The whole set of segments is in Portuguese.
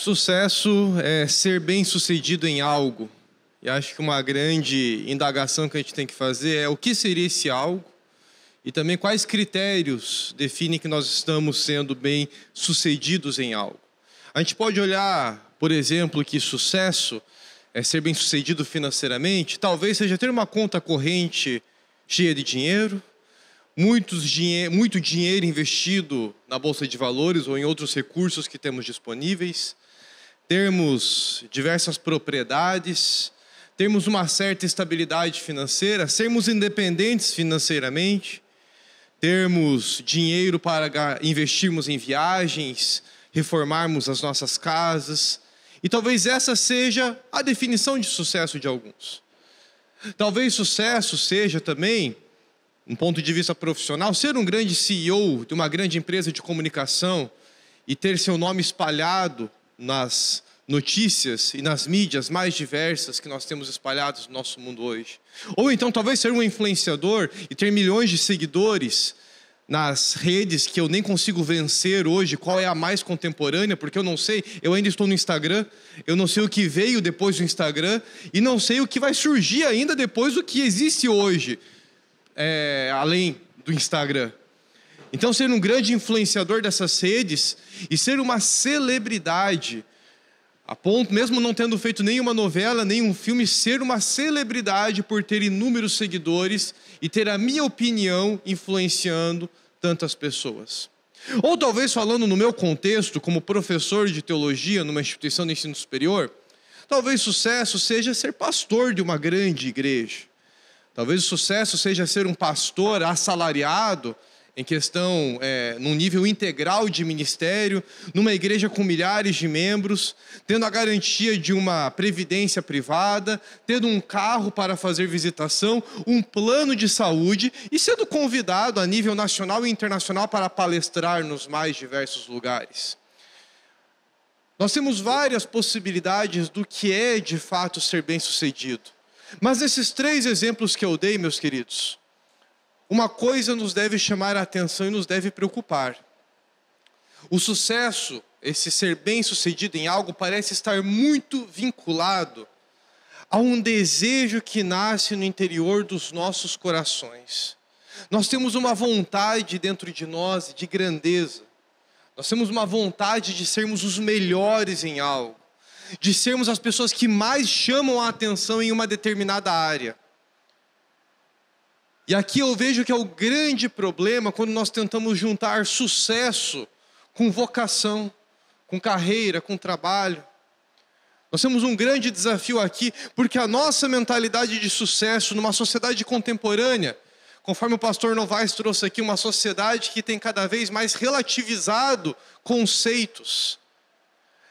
Sucesso é ser bem-sucedido em algo. E acho que uma grande indagação que a gente tem que fazer é o que seria esse algo e também quais critérios definem que nós estamos sendo bem-sucedidos em algo. A gente pode olhar, por exemplo, que sucesso é ser bem-sucedido financeiramente, talvez seja ter uma conta corrente cheia de dinheiro, muito dinheiro investido na Bolsa de Valores ou em outros recursos que temos disponíveis, termos diversas propriedades, termos uma certa estabilidade financeira, sermos independentes financeiramente, termos dinheiro para investirmos em viagens, reformarmos as nossas casas. E talvez essa seja a definição de sucesso de alguns. Talvez sucesso seja também, um ponto de vista profissional, ser um grande CEO de uma grande empresa de comunicação e ter seu nome espalhado nas notícias e nas mídias mais diversas que nós temos espalhados no nosso mundo hoje. Ou então talvez ser um influenciador e ter milhões de seguidores nas redes que eu nem consigo vencer hoje, qual é a mais contemporânea, porque eu não sei, eu ainda estou no Instagram, eu não sei o que veio depois do Instagram e não sei o que vai surgir ainda depois do que existe hoje, além do Instagram. Então ser um grande influenciador dessas redes e ser uma celebridade, a ponto, mesmo não tendo feito nenhuma novela, nenhum filme, ser uma celebridade por ter inúmeros seguidores e ter a minha opinião influenciando tantas pessoas. Ou talvez falando no meu contexto, como professor de teologia numa instituição de ensino superior, talvez sucesso seja ser pastor de uma grande igreja. Talvez o sucesso seja ser um pastor assalariado, em questão, num nível integral de ministério, numa igreja com milhares de membros, tendo a garantia de uma previdência privada, tendo um carro para fazer visitação, um plano de saúde e sendo convidado a nível nacional e internacional para palestrar nos mais diversos lugares. Nós temos várias possibilidades do que é de fato ser bem-sucedido. Mas esses 3 exemplos que eu dei, meus queridos, uma coisa nos deve chamar a atenção e nos deve preocupar. O sucesso, esse ser bem-sucedido em algo, parece estar muito vinculado a um desejo que nasce no interior dos nossos corações. Nós temos uma vontade dentro de nós de grandeza. Nós temos uma vontade de sermos os melhores em algo, de sermos as pessoas que mais chamam a atenção em uma determinada área. E aqui eu vejo que é o grande problema quando nós tentamos juntar sucesso com vocação, com carreira, com trabalho. Nós temos um grande desafio aqui, porque a nossa mentalidade de sucesso numa sociedade contemporânea, conforme o pastor Novaes trouxe aqui, uma sociedade que tem cada vez mais relativizado conceitos.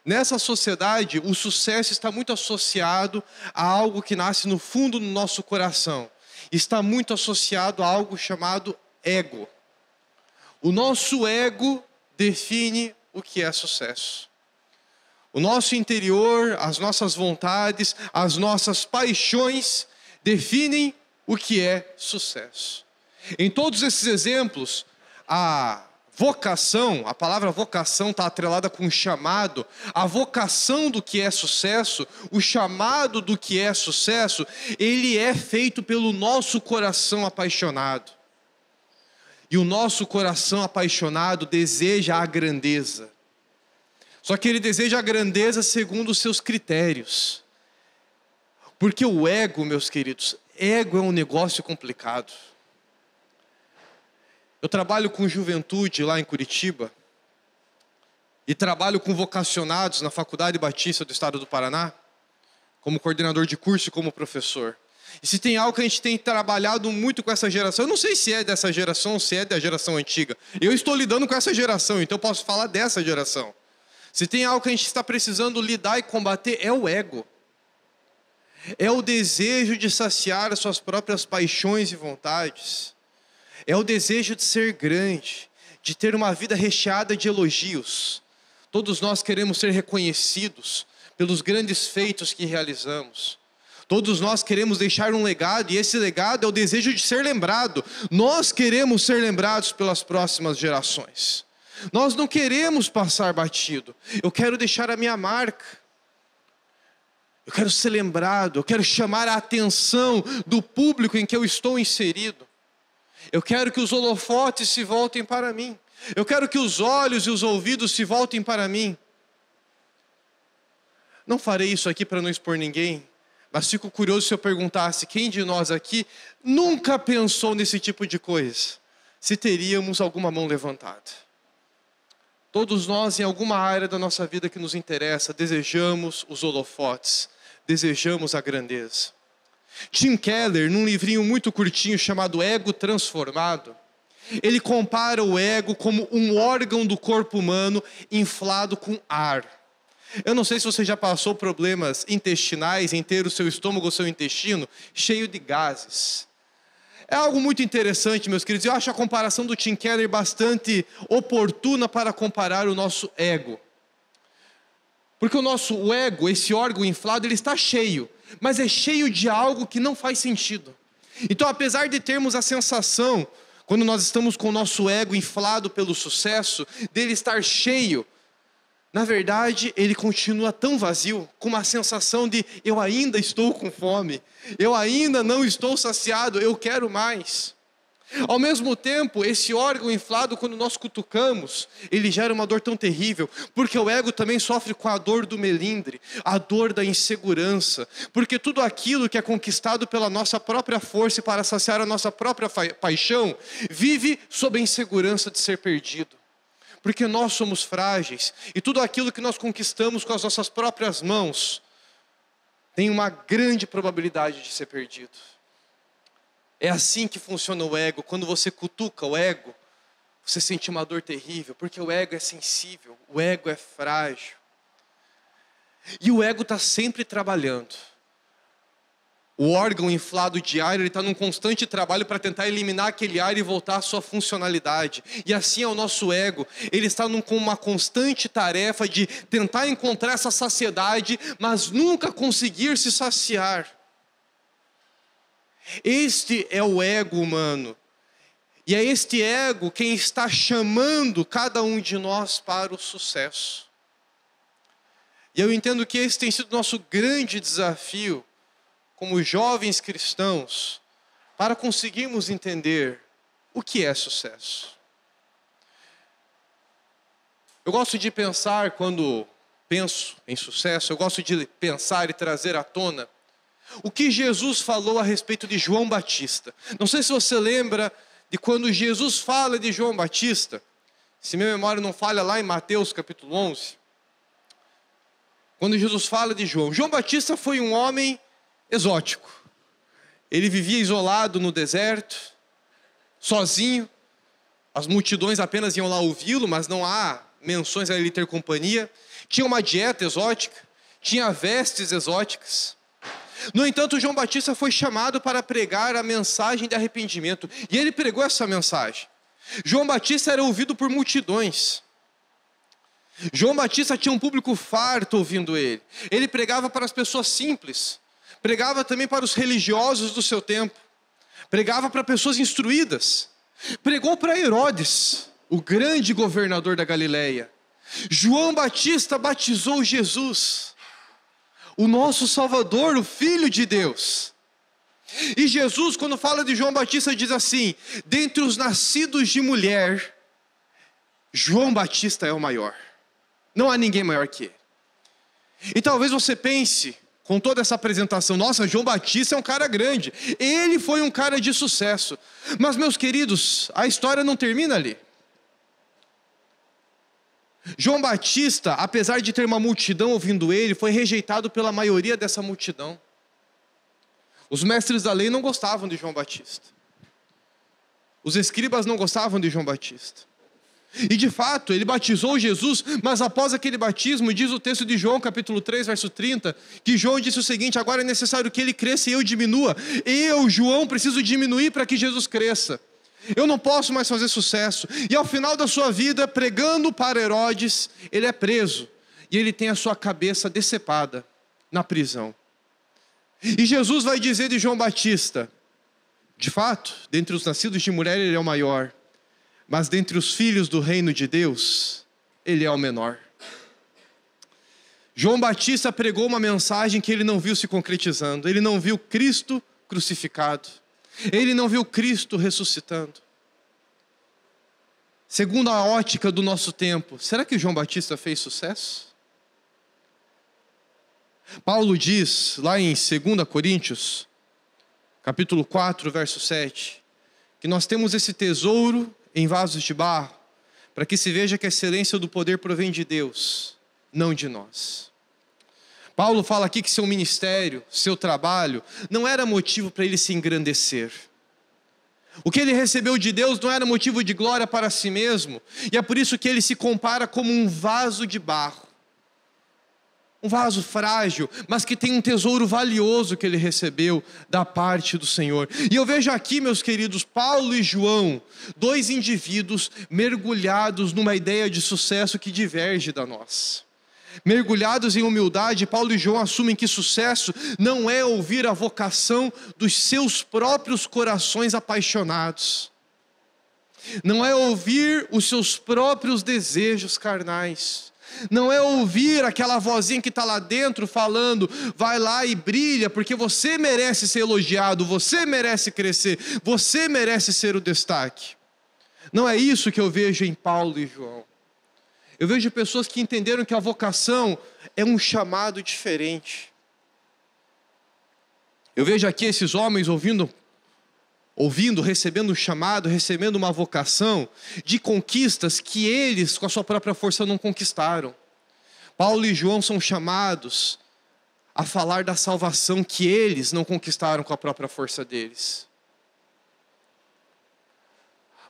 Nessa sociedade, o sucesso está muito associado a algo que nasce no fundo do nosso coração. Está muito associado a algo chamado ego. O nosso ego define o que é sucesso. O nosso interior, as nossas vontades, as nossas paixões definem o que é sucesso. Em todos esses exemplos, a vocação, a palavra vocação está atrelada com chamado. A vocação do que é sucesso, o chamado do que é sucesso, ele é feito pelo nosso coração apaixonado. E o nosso coração apaixonado deseja a grandeza. Só que ele deseja a grandeza segundo os seus critérios. Porque o ego, meus queridos, ego é um negócio complicado. Eu trabalho com juventude lá em Curitiba e trabalho com vocacionados na Faculdade Batista do Estado do Paraná, como coordenador de curso e como professor. E se tem algo que a gente tem trabalhado muito com essa geração, eu não sei se é dessa geração ou se é da geração antiga. Eu estou lidando com essa geração, então eu posso falar dessa geração. Se tem algo que a gente está precisando lidar e combater, é o ego. É o desejo de saciar as suas próprias paixões e vontades. É o desejo de ser grande, de ter uma vida recheada de elogios. Todos nós queremos ser reconhecidos pelos grandes feitos que realizamos. Todos nós queremos deixar um legado, e esse legado é o desejo de ser lembrado. Nós queremos ser lembrados pelas próximas gerações. Nós não queremos passar batido. Eu quero deixar a minha marca. Eu quero ser lembrado, eu quero chamar a atenção do público em que eu estou inserido. Eu quero que os holofotes se voltem para mim. Eu quero que os olhos e os ouvidos se voltem para mim. Não farei isso aqui para não expor ninguém, mas fico curioso se eu perguntasse quem de nós aqui nunca pensou nesse tipo de coisa, se teríamos alguma mão levantada. Todos nós, em alguma área da nossa vida que nos interessa, desejamos os holofotes, desejamos a grandeza. Tim Keller, num livrinho muito curtinho chamado Ego Transformado, ele compara o ego como um órgão do corpo humano inflado com ar. Eu não sei se você já passou problemas intestinais em ter o seu estômago ou seu intestino cheio de gases. É algo muito interessante, meus queridos. Eu acho a comparação do Tim Keller bastante oportuna para comparar o nosso ego. Porque o ego, esse órgão inflado, ele está cheio, mas é cheio de algo que não faz sentido. Então, apesar de termos a sensação, quando nós estamos com o nosso ego inflado pelo sucesso, dele estar cheio, na verdade, ele continua tão vazio, com uma sensação de eu ainda estou com fome, eu ainda não estou saciado, eu quero mais. Ao mesmo tempo, esse órgão inflado, quando nós cutucamos, ele gera uma dor tão terrível, porque o ego também sofre com a dor do melindre, a dor da insegurança, porque tudo aquilo que é conquistado pela nossa própria força e para saciar a nossa própria paixão, vive sob a insegurança de ser perdido. Porque nós somos frágeis, e tudo aquilo que nós conquistamos com as nossas próprias mãos, tem uma grande probabilidade de ser perdido. É assim que funciona o ego. Quando você cutuca o ego, você sente uma dor terrível, porque o ego é sensível, o ego é frágil. E o ego está sempre trabalhando. O órgão inflado de ar, ele está num constante trabalho para tentar eliminar aquele ar e voltar à sua funcionalidade. E assim é o nosso ego. Ele está com uma constante tarefa de tentar encontrar essa saciedade, mas nunca conseguir se saciar. Este é o ego humano. E é este ego quem está chamando cada um de nós para o sucesso. E eu entendo que esse tem sido o nosso grande desafio, como jovens cristãos, para conseguirmos entender o que é sucesso. Eu gosto de pensar, quando penso em sucesso, eu gosto de pensar e trazer à tona o que Jesus falou a respeito de João Batista. Não sei se você lembra de quando Jesus fala de João Batista, se minha memória não falha, lá em Mateus capítulo 11, quando Jesus fala de João. João Batista foi um homem exótico. Ele vivia isolado no deserto, sozinho. As multidões apenas iam lá ouvi-lo, mas não há menções a ele ter companhia. Tinha uma dieta exótica, tinha vestes exóticas. No entanto, João Batista foi chamado para pregar a mensagem de arrependimento, e ele pregou essa mensagem. João Batista era ouvido por multidões. João Batista tinha um público farto ouvindo ele. Ele pregava para as pessoas simples, pregava também para os religiosos do seu tempo, pregava para pessoas instruídas, pregou para Herodes, o grande governador da Galileia. João Batista batizou Jesus, o nosso Salvador, o Filho de Deus. E Jesus, quando fala de João Batista, diz assim: dentre os nascidos de mulher, João Batista é o maior. Não há ninguém maior que ele. E talvez você pense, com toda essa apresentação, nossa, João Batista é um cara grande, ele foi um cara de sucesso. Mas, meus queridos, a história não termina ali. João Batista, apesar de ter uma multidão ouvindo ele, foi rejeitado pela maioria dessa multidão. Os mestres da lei não gostavam de João Batista. Os escribas não gostavam de João Batista. E de fato, ele batizou Jesus, mas após aquele batismo, diz o texto de João, capítulo 3, verso 30, que João disse o seguinte: agora é necessário que ele cresça e eu diminua. Eu, João, preciso diminuir para que Jesus cresça. Eu não posso mais fazer sucesso. E ao final da sua vida, pregando para Herodes, ele é preso. E ele tem a sua cabeça decepada na prisão. E Jesus vai dizer de João Batista: de fato, dentre os nascidos de mulher ele é o maior, mas dentre os filhos do reino de Deus, ele é o menor. João Batista pregou uma mensagem que ele não viu se concretizando. Ele não viu Cristo crucificado. Ele não viu Cristo ressuscitando. Segundo a ótica do nosso tempo, será que João Batista fez sucesso? Paulo diz, lá em 2 Coríntios, capítulo 4, verso 7, que nós temos esse tesouro em vasos de barro, para que se veja que a excelência do poder provém de Deus, não de nós. Paulo fala aqui que seu ministério, seu trabalho, não era motivo para ele se engrandecer. O que ele recebeu de Deus não era motivo de glória para si mesmo, e é por isso que ele se compara como um vaso de barro. Um vaso frágil, mas que tem um tesouro valioso que ele recebeu da parte do Senhor. E eu vejo aqui, meus queridos, Paulo e João, dois indivíduos mergulhados numa ideia de sucesso que diverge da nossa. Mergulhados em humildade, Paulo e João assumem que sucesso não é ouvir a vocação dos seus próprios corações apaixonados. Não é ouvir os seus próprios desejos carnais. Não é ouvir aquela vozinha que está lá dentro falando, vai lá e brilha, porque você merece ser elogiado, você merece crescer, você merece ser o destaque. Não é isso que eu vejo em Paulo e João. Eu vejo pessoas que entenderam que a vocação é um chamado diferente. Eu vejo aqui esses homens ouvindo, recebendo um chamado, recebendo uma vocação de conquistas que eles, com a sua própria força, não conquistaram. Paulo e João são chamados a falar da salvação que eles não conquistaram com a própria força deles.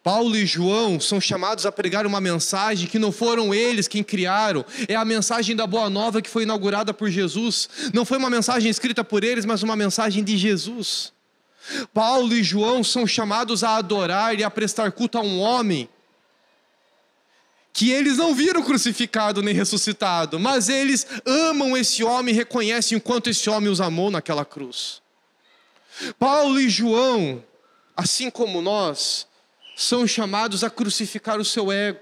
Paulo e João são chamados a pregar uma mensagem que não foram eles quem criaram. É a mensagem da Boa Nova que foi inaugurada por Jesus. Não foi uma mensagem escrita por eles, mas uma mensagem de Jesus. Paulo e João são chamados a adorar e a prestar culto a um homem que eles não viram crucificado nem ressuscitado, mas eles amam esse homem e reconhecem o quanto esse homem os amou naquela cruz. Paulo e João, assim como nós, são chamados a crucificar o seu ego,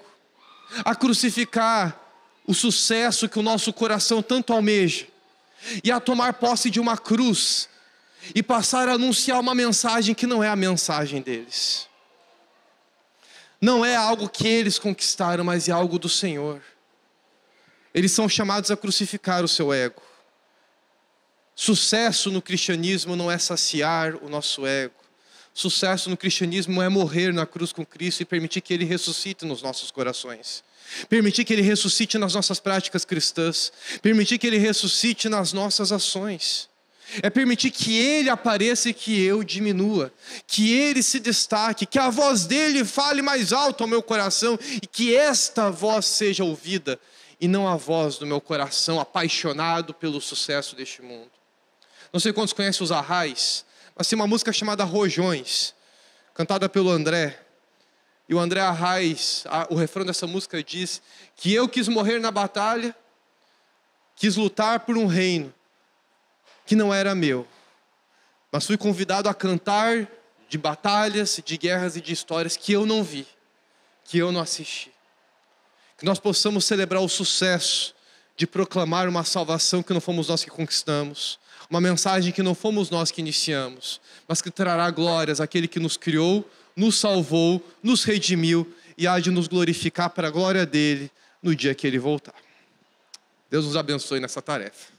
a crucificar o sucesso que o nosso coração tanto almeja, e a tomar posse de uma cruz, e passar a anunciar uma mensagem que não é a mensagem deles. Não é algo que eles conquistaram, mas é algo do Senhor. Eles são chamados a crucificar o seu ego. Sucesso no cristianismo não é saciar o nosso ego. Sucesso no cristianismo é morrer na cruz com Cristo e permitir que Ele ressuscite nos nossos corações. Permitir que Ele ressuscite nas nossas práticas cristãs. Permitir que Ele ressuscite nas nossas ações. É permitir que Ele apareça e que eu diminua. Que Ele se destaque, que a voz dEle fale mais alto ao meu coração e que esta voz seja ouvida e não a voz do meu coração apaixonado pelo sucesso deste mundo. Não sei quantos conhecem os Arrais, mas tem uma música chamada Rojões, cantada pelo André. E o André Arrais, o refrão dessa música diz que eu quis morrer na batalha, quis lutar por um reino que não era meu, mas fui convidado a cantar de batalhas, de guerras e de histórias que eu não vi, que eu não assisti. Que nós possamos celebrar o sucesso de proclamar uma salvação que não fomos nós que conquistamos, uma mensagem que não fomos nós que iniciamos, mas que trará glórias àquele que nos criou, nos salvou, nos redimiu e há de nos glorificar para a glória dele no dia que ele voltar. Deus nos abençoe nessa tarefa.